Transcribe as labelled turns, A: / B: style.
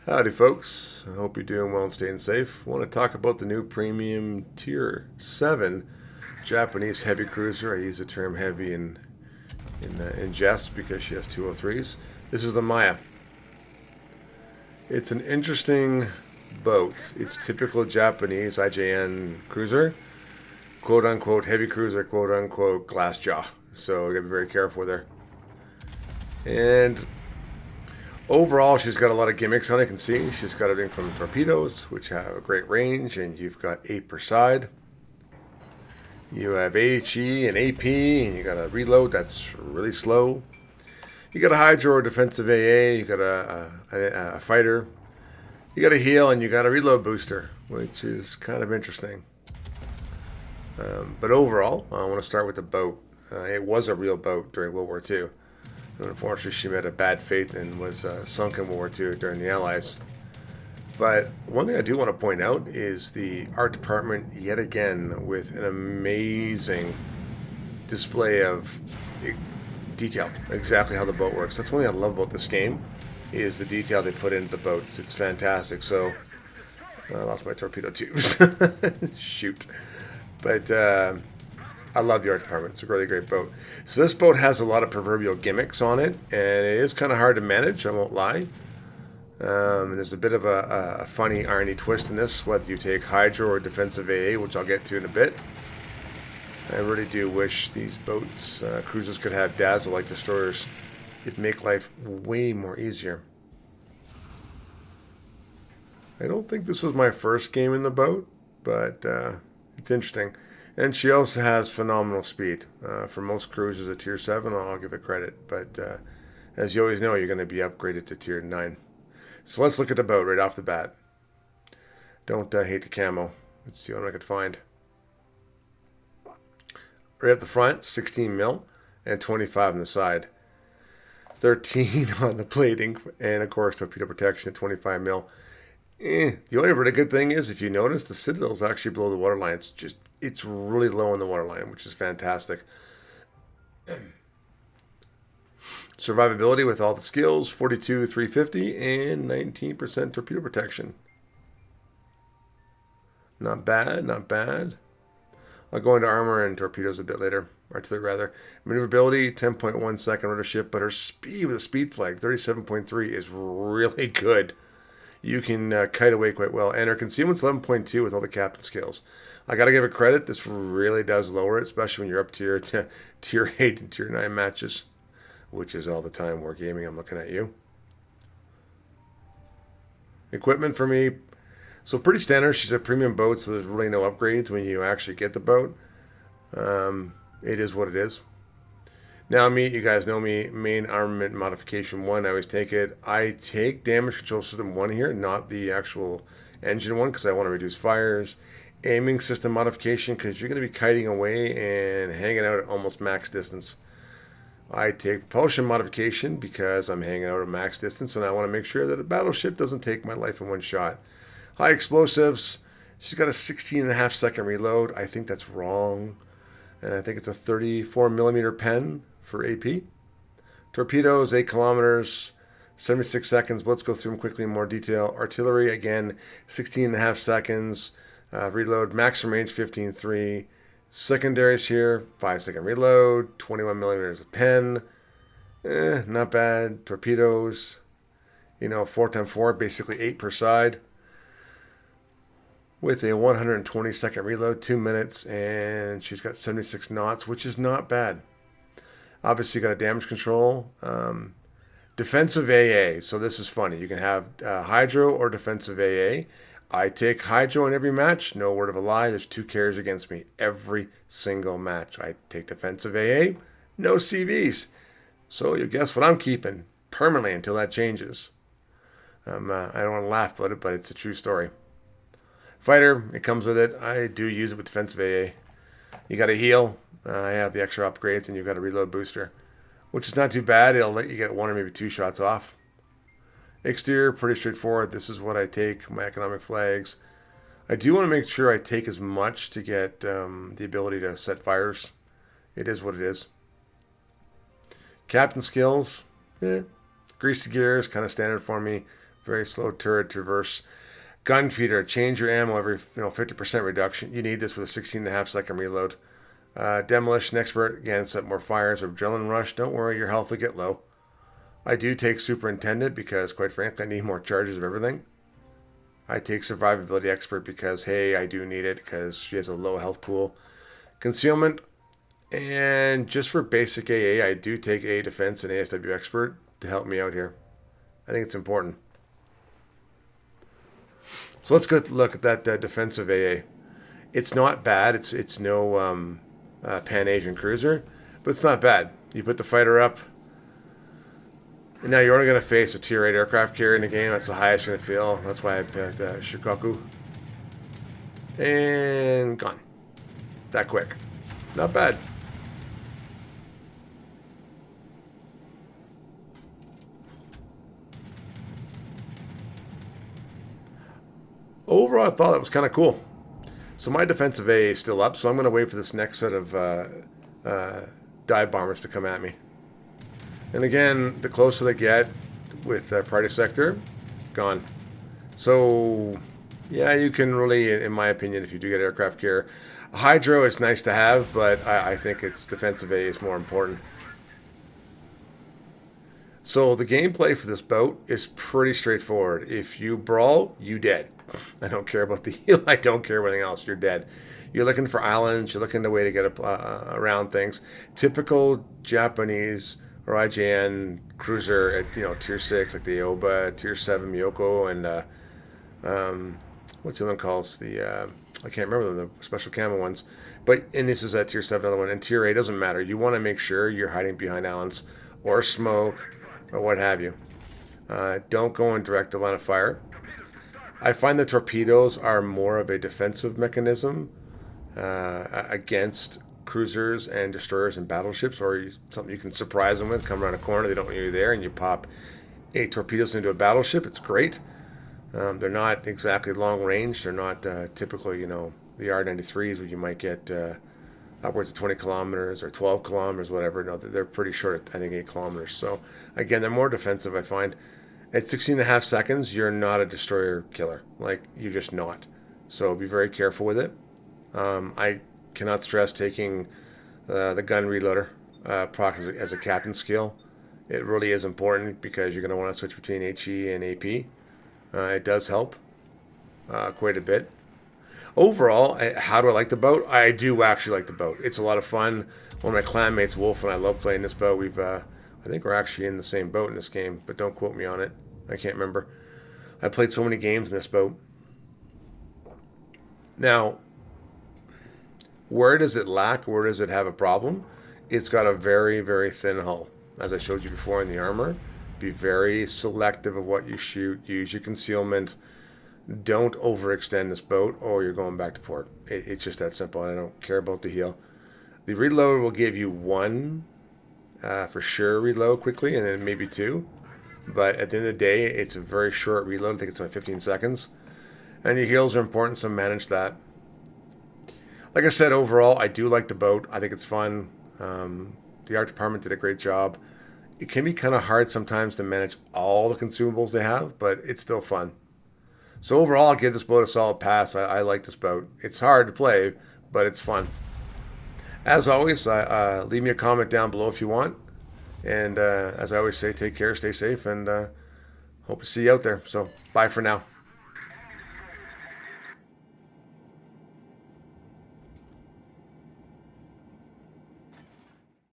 A: Howdy folks, I hope you're doing well and staying safe. I want to talk about the new premium tier 7 Japanese heavy cruiser. I use the term heavy in jest because she has 203s. This is the Maya. It's an interesting boat. It's typical Japanese IJN cruiser, quote unquote heavy cruiser, quote unquote glass jaw. So you gotta be very careful with her. And overall, she's got a lot of gimmicks on it. You can see she's got everything from torpedoes, which have a great range, and you've got 8 per side. You have HE and AP, and you got a reload that's really slow. You got a hydro or defensive AA. You got a fighter. You got a heal, and you got a reload booster, which is kind of interesting. But overall, I want to start with the boat. It was a real boat during World War II. Unfortunately, she met a bad fate and was sunk in World War II during the Allies. But one thing I do want to point out is the art department, yet again, with an amazing display of detail, exactly how the boat works. That's one thing I love about this game, is the detail they put into the boats. It's fantastic. So, I lost my torpedo tubes. Shoot. But I love the art department. It's a really great boat. So this boat has a lot of proverbial gimmicks on it, and it is kind of hard to manage, I won't lie. There's a bit of a funny irony twist in this, whether you take hydro or defensive AA, which I'll get to in a bit. I really do wish these boats, cruisers, could have dazzle like destroyers. It'd make life way more easier. I don't think this was my first game in the boat, but it's interesting. And she also has phenomenal speed. For most cruisers at Tier 7, I'll give it credit. But as you always know, you're going to be upgraded to Tier 9. So let's look at the boat right off the bat. Don't hate the camo. It's the only one I could find. Right up the front, 16 mil and 25 on the side. 13 on the plating, and of course torpedo protection at 25 mil. The only really good thing is, if you notice, the citadel is actually below the waterline. It's really low on the waterline, which is fantastic. Survivability with all the skills, 42, 350, and 19% torpedo protection. Not bad, not bad. I'll go into armor and torpedoes a bit later. Artillery, rather. Maneuverability, 10.1 second ruddership, but her speed with a speed flag, 37.3, is really good. You can kite away quite well. And her concealment's 11.2 with all the captain skills. I got to give it credit. This really does lower it, especially when you're up to tier 8 and tier 9 matches, which is all the time wargaming. I'm looking at you. Equipment for me, so pretty standard. She's a premium boat, so there's really no upgrades when you actually get the boat. It is what it is. Now, you guys know me, main armament modification 1, I always take it. I take damage control system 1 here, not the actual engine one, because I want to reduce fires. Aiming system modification, because you're going to be kiting away and hanging out at almost max distance. I take propulsion modification because I'm hanging out at max distance, and I want to make sure that a battleship doesn't take my life in one shot. High explosives, she's got a 16.5 second reload. I think that's wrong, and I think it's a 34 millimeter pen for AP. Torpedoes, 8 kilometers, 76 seconds. Let's go through them quickly in more detail. Artillery, again, 16.5 seconds. Reload, maximum range 15.3. Secondaries here, 5 second reload, 21 millimeters of pen. Not bad. Torpedoes, 4x4, basically 8 per side. With a 120 second reload, 2 minutes, and she's got 76 knots, which is not bad. Obviously, you got a damage control. Defensive AA. So this is funny. You can have hydro or defensive AA. I take hydro in every match. No word of a lie. There's 2 carriers against me every single match. I take defensive AA. No CVs. So you guess what I'm keeping permanently until that changes. I don't want to laugh about it, but it's a true story. Fighter, it comes with it. I do use it with defensive AA. You got a heal. I have the extra upgrades, and you've got a reload booster, which is not too bad. It'll let you get 1 or maybe 2 shots off. Exterior, pretty straightforward. This is what I take, my economic flags. I do want to make sure I take as much to get the ability to set fires. It is what it is. Captain skills, greasy gears, kind of standard for me. Very slow turret traverse. Gun feeder. Change your ammo every 50% reduction. You need this with a 16.5 second reload. Demolition expert. Again, set more fires. Adrenaline rush. Don't worry, your health will get low. I do take superintendent because, quite frankly, I need more charges of everything. I take survivability expert because, hey, I do need it because she has a low health pool. Concealment. And just for basic AA, I do take AA defense and ASW expert to help me out here. I think it's important. So let's go look at that defensive AA. It's not bad. It's no Pan-Asian cruiser, but it's not bad. You put the fighter up, and now you're only going to face a tier 8 aircraft carrier in the game. That's the highest you're going to feel. That's why I picked Shikoku. And gone. That quick. Not bad. Overall, I thought that was kind of cool. So my defensive A is still up, so I'm going to wait for this next set of dive bombers to come at me. And again, the closer they get with priority sector, gone. So, yeah, you can really, in my opinion, if you do get aircraft carrier, hydro is nice to have, but I think its defensive A is more important. So the gameplay for this boat is pretty straightforward. If you brawl, you dead. I don't care about the heal. I don't care about anything else. You're dead. You're looking for islands. You're looking for a way to get around things. Typical Japanese or IJN cruiser at tier 6, like the Aoba, tier 7 Miyoko, and what's the other one called? I can't remember the special camo ones. And this is at tier 7, another one. And tier 8 doesn't matter. You want to make sure you're hiding behind islands or smoke or what have you. Don't go in direct line of fire. I find the torpedoes are more of a defensive mechanism against cruisers and destroyers and battleships, or something you can surprise them with. Come around a corner, they don't know you're there, and you pop 8 torpedoes into a battleship. It's great. They're not exactly long range. They're not typical, the R-93s where you might get upwards of 20 kilometers or 12 kilometers, whatever. No, they're pretty short, I think 8 kilometers. So, again, they're more defensive, I find. At 16.5 seconds, you're not a destroyer killer. You're just not. So be very careful with it. I cannot stress taking the gun reloader proc as a captain skill. It really is important because you're going to want to switch between HE and AP. It does help quite a bit. Overall, how do I like the boat? I do actually like the boat. It's a lot of fun. One of my clanmates, Wolf, and I love playing this boat. I think we're actually in the same boat in this game, but don't quote me on it. I can't remember. I played so many games in this boat. Now, where does it lack? Where does it have a problem? It's got a very, very thin hull. As I showed you before in the armor, be very selective of what you shoot. Use your concealment. Don't overextend this boat or you're going back to port. It's just that simple. I don't care about the heel. The reload will give you 1 for sure reload quickly, and then maybe 2. But at the end of the day, it's a very short reload. I think it's only 15 seconds. And your heals are important, so manage that. Like I said, overall, I do like the boat. I think it's fun. The art department did a great job. It can be kind of hard sometimes to manage all the consumables they have, but it's still fun. So overall, I'll give this boat a solid pass. I like this boat. It's hard to play, but it's fun. As always, leave me a comment down below if you want. And as I always say, take care, stay safe, and hope to see you out there. So bye for now.